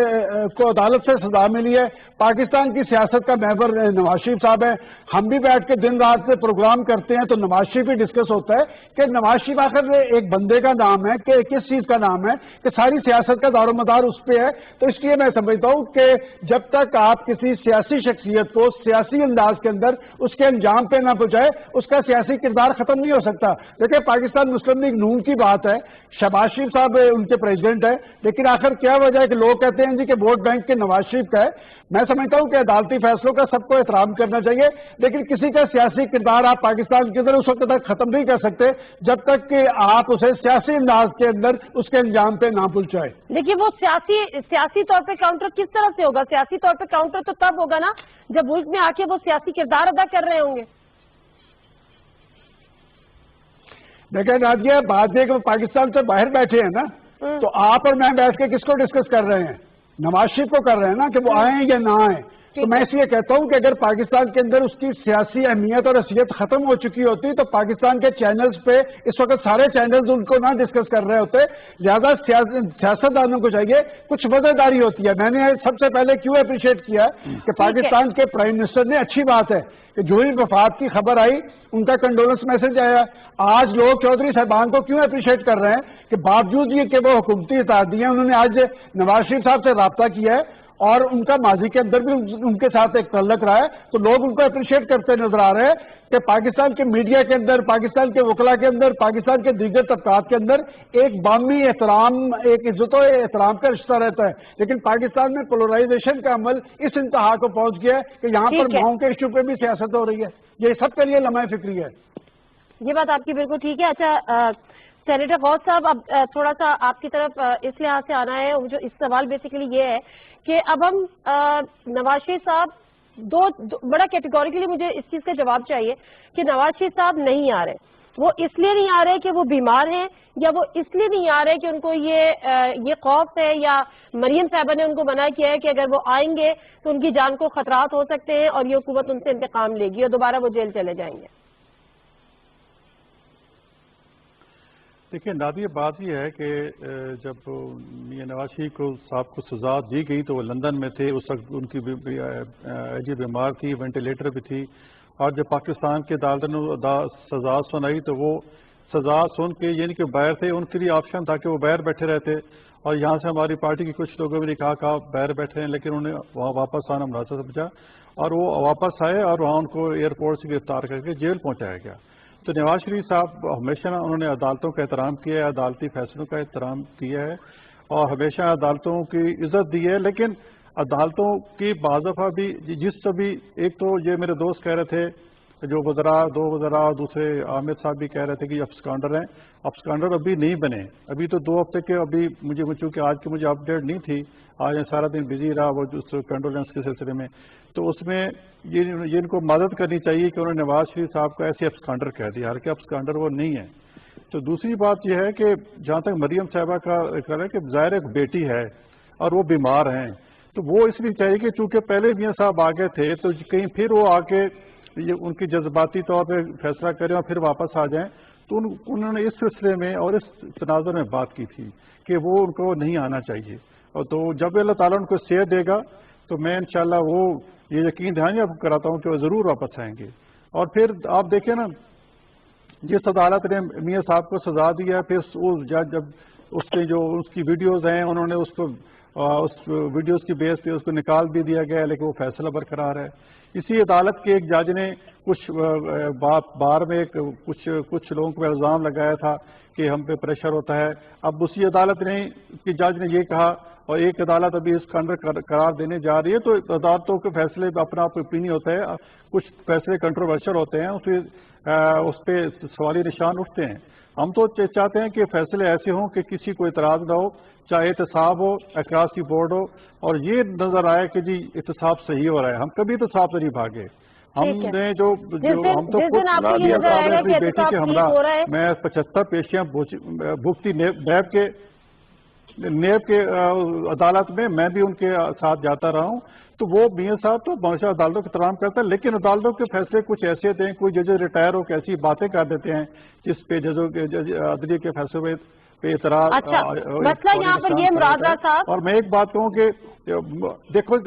کو عدالت سے سزا ملی ہے؟ پاکستان کی سیاست کا محور نواز شریف صاحب ہے. ہم بھی بیٹھ کے دن رات سے پروگرام کرتے ہیں تو نواز شریف ہی ڈسکس ہوتا ہے کہ نواز شریف آخر ایک بندے کا نام ہے کہ کس چیز کا نام ہے کہ ساری سیاست کا دار و مدار اس پہ ہے. تو اس لیے میں سمجھتا ہوں کہ جب تک آپ کسی سیاسی شخصیت کو سیاسی انداز کے اندر اس کے انجام پہ نہ پہنچائے، اس کا سیاسی کردار ختم نہیں ہو سکتا. دیکھیں پاکستان مسلم لیگ نون کی بات ہے، شہباز شریف صاحب ان کے پریزیڈنٹ ہے، لیکن آخر کیا وجہ ہے کہ لوگ کہتے ہیں جی کہ ووٹ بینک کے نواز شریف کا ہے. میں سمجھتا ہوں کہ عدالتی فیصلوں کا سب کو احترام کرنا چاہیے، لیکن کسی کا سیاسی کردار آپ پاکستان کے اندر اس وقت تک ختم نہیں کر سکتے جب تک کہ آپ اسے سیاسی انداز کے اندر اس کے انجام پہ نہ پہنچائے. دیکھیے وہ سیاسی طور پہ کاؤنٹر کس طرح سے ہوگا؟ سیاسی طور پہ کاؤنٹر تو تب ہوگا نا جب ملک میں آ کے وہ سیاسی کردار ادا کر رہے ہوں گے. دیکھیں نادیہ، بات یہ کہ وہ پاکستان سے باہر بیٹھے ہیں نا، تو آپ اور میں بیٹھ کے کس کو ڈسکس کر رہے ہیں؟ نواز شریف کو کر رہے ہیں نا کہ وہ آئیں یا نہ آئیں. تو میں اس لیے کہتا ہوں کہ اگر پاکستان کے اندر اس کی سیاسی اہمیت اور حیثیت ختم ہو چکی ہوتی تو پاکستان کے چینلز پہ اس وقت سارے چینلز ان کو نہ ڈسکس کر رہے ہوتے. لہٰذا سیاستدانوں کو چاہیے کچھ وزیرداری ہوتی ہے. میں نے سب سے پہلے کیوں اپریشیٹ کیا کہ پاکستان کے پرائم منسٹر نے، اچھی بات ہے کہ جو ہی وفات کی خبر آئی ان کا کنڈولنس میسج آیا. آج لوگ چودھری صاحبان کو کیوں اپریشیٹ کر رہے ہیں کہ باوجود یہ کہ وہ حکومتی اطاعتی ہیں، انہوں نے آج نواز شریف صاحب سے رابطہ کیا ہے اور ان کا ماضی کے اندر بھی ان کے ساتھ ایک تعلق رہا ہے، تو لوگ ان کو اپریشیٹ کرتے نظر آ رہے ہیں کہ پاکستان کے میڈیا کے اندر، پاکستان کے وکلاء کے اندر، پاکستان کے دیگر طبقات کے اندر ایک باہمی احترام، ایک عزت و احترام کا رشتہ رہتا ہے. لیکن پاکستان میں پولرائزیشن کا عمل اس انتہا کو پہنچ گیا ہے کہ یہاں پر ماؤں کے ایشو پہ بھی سیاست ہو رہی ہے. یہ سب کے لیے لمحہ فکری ہے. یہ بات آپ کی بالکل ٹھیک ہے. اچھا سینیٹر فوز صاحب، اب تھوڑا سا آپ کی طرف اس لحاظ سے آنا ہے. جو اس سوال بیسیکلی یہ ہے کہ اب ہم نواز شریف صاحب دو بڑا کیٹیگوریکلی مجھے اس چیز کا جواب چاہیے کہ نواز شریف صاحب نہیں آ رہے. وہ اس لیے نہیں آ رہے کہ وہ بیمار ہیں، یا وہ اس لیے نہیں آ رہے کہ ان کو یہ خوف ہے، یا مریم صاحبہ نے ان کو منع کیا ہے کہ اگر وہ آئیں گے تو ان کی جان کو خطرات ہو سکتے ہیں اور یہ حکومت ان سے انتقام لے گی اور دوبارہ وہ جیل چلے جائیں گے؟ دیکھیں نادیہ، بات یہ ہے کہ جب میاں نواز شریف کو صاحب کو سزا دی گئی تو وہ لندن میں تھے. اس وقت ان کی ایجی بیمار تھی، وینٹیلیٹر بھی تھی. اور جب پاکستان کے عدالت نے سزا سنائی تو وہ سزا سن کے یعنی کہ باہر تھے، ان کے لیے آپشن تھا کہ وہ باہر بیٹھے رہتے. اور یہاں سے ہماری پارٹی کے کچھ لوگوں نے کہا کہ آپ باہر بیٹھے ہیں، لیکن انہوں نے وہاں واپس آنا مناسب سمجھا اور وہ واپس آئے اور وہاں ان کو ایئرپورٹ سے گرفتار کر کے جیل پہنچایا گیا. تو نواز شریف صاحب ہمیشہ انہوں نے عدالتوں کا احترام کیا ہے، عدالتی فیصلوں کا احترام کیا ہے اور ہمیشہ عدالتوں کی عزت دی ہے. لیکن عدالتوں کی بعض دفعہ بھی جس سے بھی ایک تو یہ میرے دوست کہہ رہے تھے جو دو وزراء اور دوسرے عامر صاحب بھی کہہ رہے تھے کہ ابسکانڈر ہیں. ابسکانڈر ابھی نہیں بنے، ابھی تو 2 ہفتے کے. ابھی چونکہ آج کی مجھے اپڈیٹ نہیں تھی، آج میں سارا دن بزی رہا وہ کنڈولینس کے سلسلے میں. تو اس میں یہ ان کو مدد کرنی چاہیے کہ انہوں نے نواز شریف صاحب کو ایسے ابسکانڈر کہہ دیا، حالانکہ ابسکانڈر وہ نہیں ہے. تو دوسری بات یہ ہے کہ جہاں تک مریم صاحبہ کا کہہ رہا ہے کہ ظاہر ایک بیٹی ہے اور وہ بیمار ہیں، تو وہ اس لیے چاہیے کہ چونکہ پہلے میاں صاحب آگے تھے تو کہیں پھر وہ آ کے ان کی جذباتی طور پہ فیصلہ کریں اور پھر واپس آ جائیں. تو انہوں نے اس سلسلے میں اور اس تناظر میں بات کی تھی کہ وہ ان کو نہیں آنا چاہیے. اور تو جب اللہ تعالیٰ ان کو صحت دے گا تو میں انشاءاللہ وہ یہ یقین دہانی آپ کو کراتا ہوں کہ وہ ضرور واپس آئیں گے. اور پھر آپ دیکھیں نا، جس عدالت نے میاں صاحب کو سزا دی ہے، پھر جب اس کے جو اس کی ویڈیوز ہیں انہوں نے اس ویڈیوز کی بیس پہ اس کو نکال بھی دیا گیا، لیکن وہ فیصلہ برقرار ہے. اسی عدالت کے ایک جج نے کچھ بار میں کچھ لوگوں کو الزام لگایا تھا کہ ہم پہ پریشر ہوتا ہے. اب اسی عدالت نے کی جج نے یہ کہا، اور ایک عدالت ابھی اس کا انڈر قرار دینے جا رہی ہے. تو عدالتوں کے فیصلے اپنا اوپینین ہوتا ہے، کچھ فیصلے کنٹروورشل ہوتے ہیں، اس پہ سوالی نشان اٹھتے ہیں. ہم تو چاہتے ہیں کہ فیصلے ایسے ہوں کہ کسی کو اعتراض نہ ہو، چاہے احتساب ہو، اکراس کی بورڈ ہو، اور یہ نظر آئے کہ جی احتساب صحیح ہو رہا ہے. ہم کبھی احتساب سے نہیں بھاگے. ہم نے ہم تو اپنی بیٹی کے ہمراہ میں 75 پیشیاں بھگتی نیب کے عدالت میں بھی ان کے ساتھ جاتا رہا ہوں. تو وہ میاں صاحب تو ہمیشہ عدالتوں کا احترام کرتا ہے، لیکن عدالتوں کے فیصلے کچھ ایسے ہوتے ہیں، کوئی جج ریٹائر ہو کے ایسی باتیں کر دیتے ہیں جس پہ عدلیہ کے فیصلے پہ اعتراض. اچھا مسئلہ یہاں پر یہ مراد صاحب، اور میں ایک بات کہوں کہ دیکھو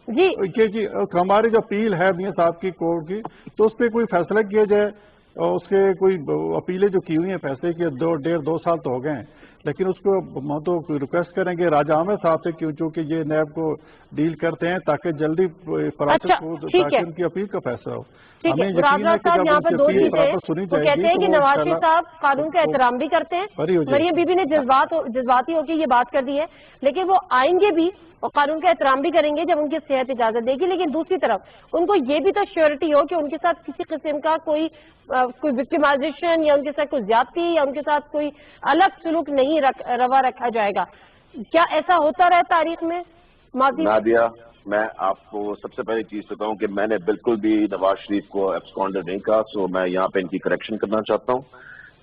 جی ہماری جو اپیل ہے میاں صاحب کی کورٹ کی، تو اس پہ کوئی فیصلہ کیا جائے. اور اس کے کوئی اپیلیں جو کی ہوئی ہیں فیصلے کی 2 سال تو ہو گئے ہیں، لیکن اس کو ہم تو ریکویسٹ کریں گے راجہ عامر صاحب سے چونکہ یہ نیب کو ڈیل کرتے ہیں تاکہ جلدی تاکہ ان کی اپیل کا فیصلہ ہو. ہمیں یقین ہے کہ جب ان کی اپیل برابر سنی جائے گی. کہتے ہیں کہ نواز شریف صاحب قانون کا احترام بھی کرتے ہیں، مریم بی بی نے جذباتی ہو کے یہ بات کر دی ہے، لیکن وہ آئیں گے بھی اور قانون کا احترام بھی کریں گے جب ان کی صحت اجازت دے گی. لیکن دوسری طرف ان کو یہ بھی تو شیورٹی ہو کہ ان کے ساتھ کسی قسم کا کوئی وکٹمائزیشن یا ان کے ساتھ کوئی زیادتی یا ان کے ساتھ کوئی الگ سلوک نہیں روا رکھا جائے گا. کیا ایسا ہوتا رہا تاریخ میں ماضی؟ نادیہ، میں آپ کو سب سے پہلی چیز بتاؤں کہ میں نے بالکل بھی نواز شریف کو ایبسکانڈر نہیں کہا، سو میں یہاں پہ ان کی کریکشن کرنا چاہتا ہوں.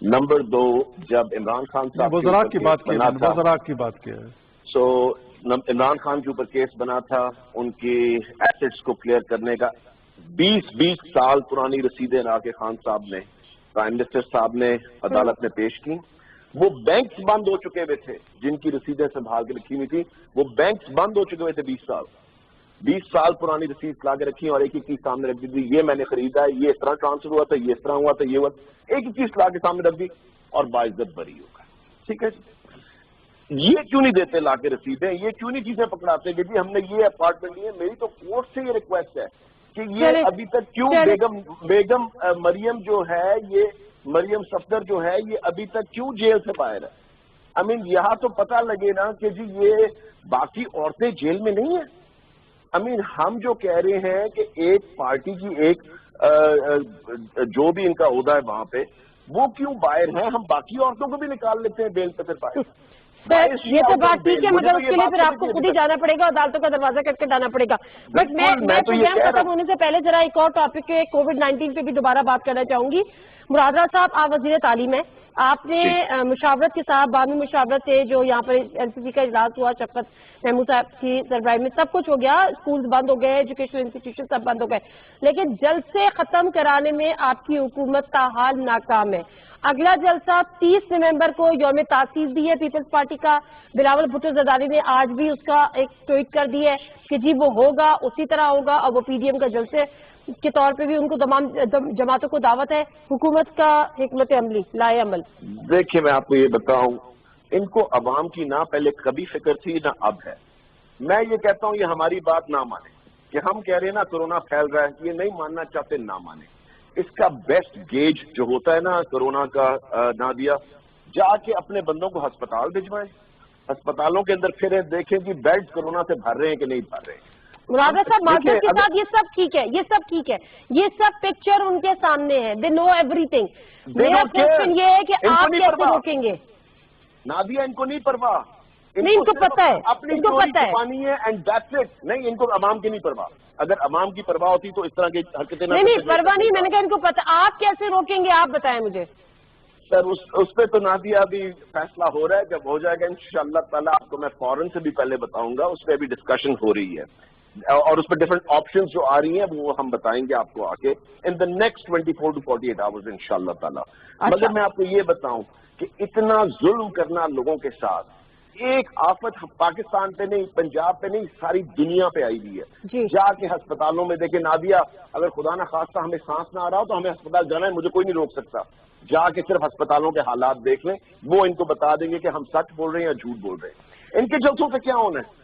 نمبر 2، جب عمران خان صاحب وزراء کی بات کی ہے، سو عمران خان کے اوپر کیس بنا تھا، ان کی ایسٹس کو کلیئر کرنے کا 20 سال پرانی رسیدیں لا کے خان صاحب نے، پرائم منسٹر صاحب نے عدالت میں پیش کی. وہ بینکس بند ہو چکے ہوئے تھے جن کی رسیدیں سنبھال کے رکھی ہوئی تھی، وہ بینکس بند ہو چکے ہوئے تھے 20 سال پرانی رسید لا کے رکھی اور ایک چیز سامنے رکھ دی تھی، یہ میں نے خریدا ہے، یہ اس طرح ٹرانسفر ہوا تھا، یہ اس طرح ہوا تھا، یہ ہوا، ایک چیز لا کے سامنے رکھ دی اور باعزت بری ہو گئے. ٹھیک ہے. یہ کیوں نہیں دیتے لا کے رسیدیں؟ یہ کیوں نہیں چیزیں پکڑاتے کہ جی ہم نے یہ اپارٹمنٹ لی ہے؟ میری تو کورٹ سے یہ ریکویسٹ ہے کہ یہ ابھی تک کیوں بیگم مریم جو ہے، یہ مریم صفدر جو ہے، یہ ابھی تک کیوں جیل سے باہر ہے؟ آئی مین یہاں تو پتہ لگے نا کہ جی یہ باقی عورتیں جیل میں نہیں ہیں. آئی مین ہم جو کہہ رہے ہیں کہ ایک پارٹی کی ایک جو بھی ان کا عہدہ ہے وہاں پہ، وہ کیوں باہر ہیں؟ ہم باقی عورتوں کو بھی نکال لیتے ہیں بیل پہ پھر باہر. یہ تو بات ٹھیک ہے، مگر اس کے لیے پھر آپ کو خود ہی جانا پڑے گا، عدالتوں کا دروازہ کٹ کے جانا پڑے گا. بٹ میں پروگرام ختم ہونے سے پہلے ذرا ایک اور ٹاپک کے کووڈ-19 پہ بھی دوبارہ بات کرنا چاہوں گی. مراد صاحب، آپ وزیر تعلیم ہیں، آپ نے مشاورت کے ساتھ باہمی مشاورت سے جو یہاں پر این سی سی کا اجلاس ہوا، شفقت محمود صاحب کی سربراہی میں سب کچھ ہو گیا، اسکولز بند ہو گئے، ایجوکیشنل انسٹیٹیوشن سب بند ہو گئے، لیکن جلسے ختم کرانے میں آپ کی حکومت تاحال ناکام ہے. اگلا جلسہ 30 نومبر کو یوم تاسیس بھی ہے پیپلز پارٹی کا. بلاول بھٹو زرداری نے آج بھی اس کا ایک ٹویٹ کر دی ہے کہ جی وہ ہوگا، اسی طرح ہوگا، اور وہ پی ڈی ایم کا جلسے کے طور پہ بھی ان کو تمام جماعتوں کو دعوت ہے. حکومت کا حکمت عملی لائے عمل. دیکھیے میں آپ کو یہ بتاؤں، ان کو عوام کی نہ پہلے کبھی فکر تھی نہ اب ہے. میں یہ کہتا ہوں یہ ہماری بات نہ مانے کہ ہم کہہ رہے ہیں نا کرونا پھیل رہا ہے، یہ نہیں ماننا چاہتے نہ مانے. اس کا بیسٹ گیج جو ہوتا ہے نا کرونا کا نادیہ، جا کے اپنے بندوں کو ہسپتال بھجوائیں، ہسپتالوں کے اندر پھریں، دیکھیں کہ بیڈ کرونا سے بھر رہے ہیں کہ نہیں بھر رہے ہیں. مراد صاحب معذرت کے ساتھ یہ سب ٹھیک ہے، یہ سب ٹھیک ہے، یہ سب پکچر ان کے سامنے ہے، دے نو ایوری تھنگ. میرا کوشچن یہ ہے کہ آپ کیسے روکیں گے؟ نادیہ ان کو نہیں پرواہ، نہیں، ان کو پتہ ہے، اپنی ان کو پتہ ہے پانی ہے اینڈ دیٹس اٹ. نہیں، ان کو عوام کی نہیں پرواہ. اگر عوام کی پرواہ ہوتی تو اس طرح کی حرکتیں نہیں پرواہ نہیں. میں نے کہا ان کو پتہ. آپ کیسے روکیں گے؟ آپ بتائیں مجھے. سر اس پہ تو نادیہ ابھی فیصلہ ہو رہا ہے، جب ہو جائے گا انشاءاللہ تعالیٰ آپ کو میں فوراً سے بھی پہلے بتاؤں گا. اس پہ ابھی ڈسکشن ہو رہی ہے اور اس پہ ڈفرنٹ آپشنز جو آ رہی ہیں وہ ہم بتائیں گے آپ کو آ کے ان دا نیکسٹ 24 to 48 آورز انشاءاللہ تعالیٰ. مگر میں آپ کو یہ بتاؤں کہ اتنا ظلم کرنا لوگوں کے ساتھ، ایک آفت پاکستان پہ نہیں، پنجاب پہ نہیں، ساری دنیا پہ آئی ہوئی ہے. جا کے ہسپتالوں میں دیکھیں نادیہ، اگر خدا نہ خواستہ ہمیں سانس نہ آ رہا ہو تو ہمیں ہسپتال جانا ہے، مجھے کوئی نہیں روک سکتا. جا کے صرف ہسپتالوں کے حالات دیکھ لیں، وہ ان کو بتا دیں گے کہ ہم سچ بول رہے ہیں یا جھوٹ بول رہے ہیں. ان کے جلسوں سے کیا ہونا ہے؟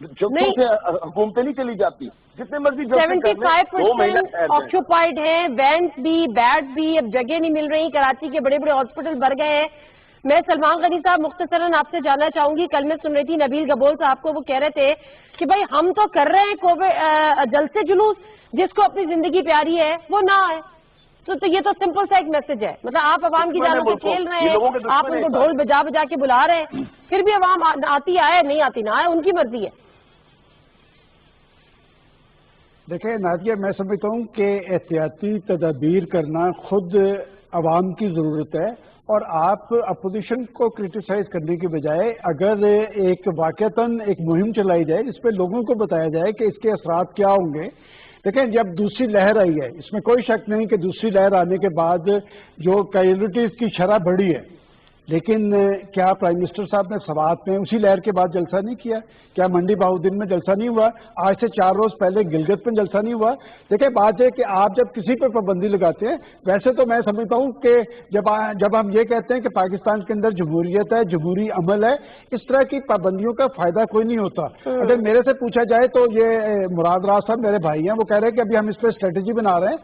جلسوں سے حکومتیں نہیں چلی جاتی، جتنے مرضی جلسے کر لیں. 75% آکوپائڈ ہیں، وینس بھی، بیڈ بھی، اب جگہ نہیں مل رہی. کراچی کے بڑے بڑے ہاسپٹل بھر گئے ہیں. میں سلمان غنی صاحب مختصراً آپ سے جاننا چاہوں گی، کل میں سن رہی تھی نبیل گبول صاحب کو، وہ کہہ رہے تھے کہ بھائی ہم تو کر رہے ہیں کووڈ جلسے جلوس، جس کو اپنی زندگی پیاری ہے وہ نہ آئے. تو یہ تو سمپل سا ایک میسج ہے، مطلب آپ عوام کی جانوں سے کھیل رہے ہیں، آپ ان کو ڈھول بجا بجا کے بلا رہے ہیں، پھر بھی عوام آتی آئے نہیں آتی نہ آئے، ان کی مرضی ہے. دیکھیں نادیہ، میں سمجھتا ہوں کہ احتیاطی تدابیر کرنا خود عوام کی ضرورت ہے، اور آپ اپوزیشن کو کرٹیسائز کرنے کی بجائے اگر ایک واقعتاً ایک مہم چلائی جائے جس پہ لوگوں کو بتایا جائے کہ اس کے اثرات کیا ہوں گے. دیکھیں جب دوسری لہر آئی ہے، اس میں کوئی شک نہیں کہ دوسری لہر آنے کے بعد جو کیجویلٹیز کی شرح بڑھی ہے، لیکن کیا پرائم منسٹر صاحب نے سوات میں اسی لہر کے بعد جلسہ نہیں کیا؟ کیا منڈی بہاؤدین میں جلسہ نہیں ہوا؟ آج سے 4 روز پہلے گلگت میں جلسہ نہیں ہوا؟ دیکھیں بات ہے کہ آپ جب کسی پر پابندی لگاتے ہیں، ویسے تو میں سمجھتا ہوں کہ جب ہم یہ کہتے ہیں کہ پاکستان کے اندر جمہوریت ہے، جمہوری عمل ہے، اس طرح کی پابندیوں کا فائدہ کوئی نہیں ہوتا. اگر میرے سے پوچھا جائے تو یہ مراد راز صاحب میرے بھائی ہیں، وہ کہہ رہے ہیں کہ ابھی ہم اس پہ اسٹریٹجی بنا رہے ہیں.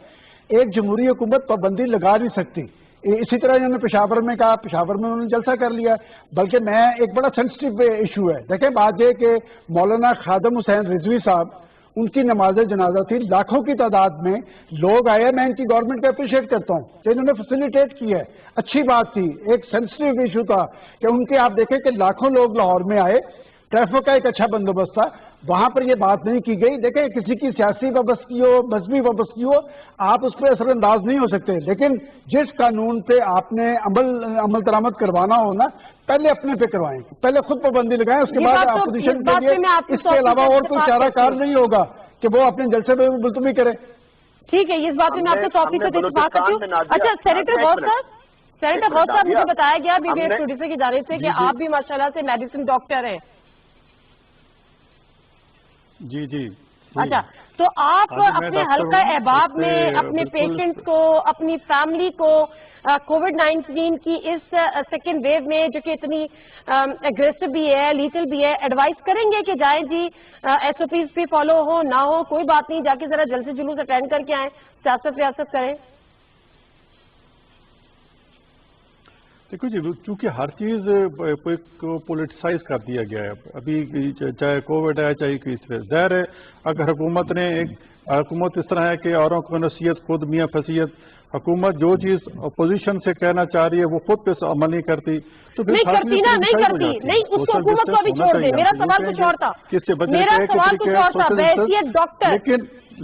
ایک جمہوری حکومت پابندی لگا نہیں سکتی. اسی طرح انہوں نے پشاور میں کہا، پشاور میں انہوں نے جلسہ کر لیا. بلکہ میں ایک بڑا سینسٹیو ایشو ہے. دیکھیں بات یہ کہ مولانا خادم حسین رضوی صاحب، ان کی نماز جنازہ تھی، لاکھوں کی تعداد میں لوگ آئے. میں ان کی گورنمنٹ کو اپریشیٹ کرتا ہوں کہ انہوں نے فیسیلیٹیٹ کی ہے، اچھی بات تھی. ایک سینسٹیو ایشو تھا کہ ان کے، آپ دیکھیں کہ لاکھوں لوگ لاہور میں آئے، ٹریفک کا ایک اچھا بندوبست تھا، وہاں پر یہ بات نہیں کی گئی. دیکھیں کسی کی سیاسی وابستگی ہو، مذہبی وابستگی ہو، آپ اس پہ اثر انداز نہیں ہو سکتے. لیکن جس قانون پہ آپ نے عمل درآمد کروانا ہو نا، پہلے اپنے پہ کروائیں، پہلے خود پابندی لگائیں، اس کے بعد اپوزیشن کے لیے اس کے علاوہ اور کوئی چارہ کار نہیں ہوگا کہ وہ اپنے جلسے پہ ملتوی کرے. ٹھیک ہے، اس بات میں آپ سے ٹاپک پہ اتفاق کرتی ہوں. اچھا سینیٹر غوث صاحب، مجھے بتایا گیا بی بی ایس پروڈیوسر کی جانب سے کہ آپ بھی ماشاءاللہ سے میڈیسن ڈاکٹر ہیں. جی. اچھا، تو آپ ہاں جی، میں اپنے ڈاکٹر حلقہ ہوں، احباب اس سے میں اپنے بالکل پیشنٹس کو، اپنی فیملی کو کووڈ-19 کی اس سیکنڈ ویو میں جو کہ اتنی اگریسو بھی ہے، لیٹل بھی ہے، ایڈوائز کریں گے کہ جائیں جی ایس او پیز بھی فالو ہو نہ ہو کوئی بات نہیں، جا کے ذرا جلسے جلوس اٹینڈ کر کے آئیں، سیاست ریاست کریں؟ دیکھو جی، چونکہ ہر چیز کو پولیٹیسائز کر دیا گیا ہے ابھی، چاہے کووڈ ہے چاہے کسی ظاہر ہے اگر حکومت اس طرح ہے کہ اوروں کو نصیحت خود میاں فصیحت، حکومت جو چیز اپوزیشن سے کہنا چاہ رہی ہے وہ خود پہ عمل نہیں کرتی تو پھر نہیں کرتی نا، نہیں کرتی، نہیں اس کو حکومت کو بھی چھوڑ دیں. میرا سوال کچھ اور تھا، میرا سوال کچھ اور تھا. بحیثیت ڈاکٹر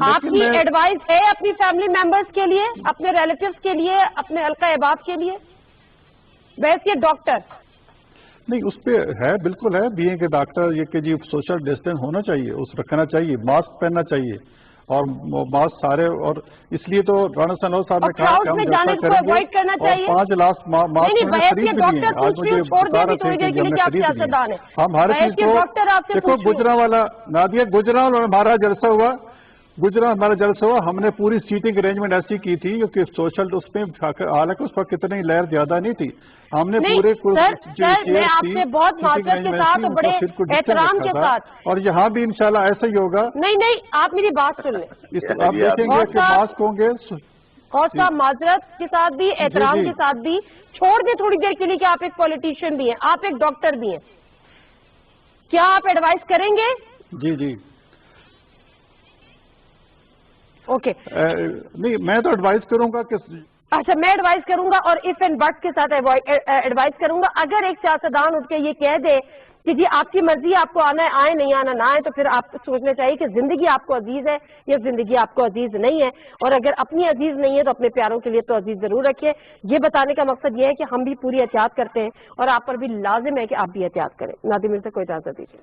آپ کی ایڈوائز ہے اپنی فیملی ممبرس کے لیے، اپنے ریلیٹیوز کے لیے، اپنے حلقہ احباب کے لیے، بحیثیت ڈاکٹر؟ نہیں، اس پہ ہے، بالکل ہے، بی اے کے ڈاکٹر یہ کہ جی سوشل ڈسٹینس ہونا چاہیے، اس رکھنا چاہیے، ماسک پہننا چاہیے، اور ماسک سارے، اور اس لیے تو رانا سنور صاحب نے کہا کہ ہم جلسہ کریں گے اور 5 لاکھ ماسک میں خرید بھی لیے. آج مجھے بتا رہے تھے کہ ہم نے خرید لیے. ہم ہر چیز کو دیکھو. گجرانوالا نادیہ، گجرانوالا ہمارا جلسہ ہوا، ہم نے پوری سیٹنگ ارینجمنٹ ایسی کی تھی کہ سوشل اس میں، حالانکہ اس پر کتنی لہر زیادہ نہیں تھی، ہم نے پورے سر میں آپ سے بہت معذرت کے ساتھ اور بڑے احترام کے ساتھ، اور یہاں بھی انشاءاللہ ایسا ہی ہوگا. نہیں آپ میری بات سن لیں. آپ دیکھیں گے کہ ماسک ہوں گے. غوث صاحب معذرت کے ساتھ بھی، احترام کے ساتھ بھی، چھوڑ دیں تھوڑی دیر کے لیے کہ آپ ایک پولیٹیشین بھی ہیں، آپ ایک ڈاکٹر بھی ہیں، کیا آپ ایڈوائز کریں گے؟ جی اوکے. نہیں، میں تو ایڈوائز کروں گا کہ اچھا، میں ایڈوائز کروں گا اور اف اینڈ بٹ کے ساتھ ایڈوائز کروں گا. اگر ایک سیاستدان اٹھ کے یہ کہہ دے کہ جی آپ کی مرضی، آپ کو آنا ہے آئے، نہیں آنا نہ آئے، تو پھر آپ کو سوچنا چاہیے کہ زندگی آپ کو عزیز ہے یا زندگی آپ کو عزیز نہیں ہے، اور اگر اپنی عزیز نہیں ہے تو اپنے پیاروں کے لیے تو عزیز ضرور رکھیے. یہ بتانے کا مقصد یہ ہے کہ ہم بھی پوری احتیاط کرتے ہیں اور آپ پر بھی لازم ہے کہ آپ بھی احتیاط کریں. نادی میر سے کوئی اجازت دیجیے.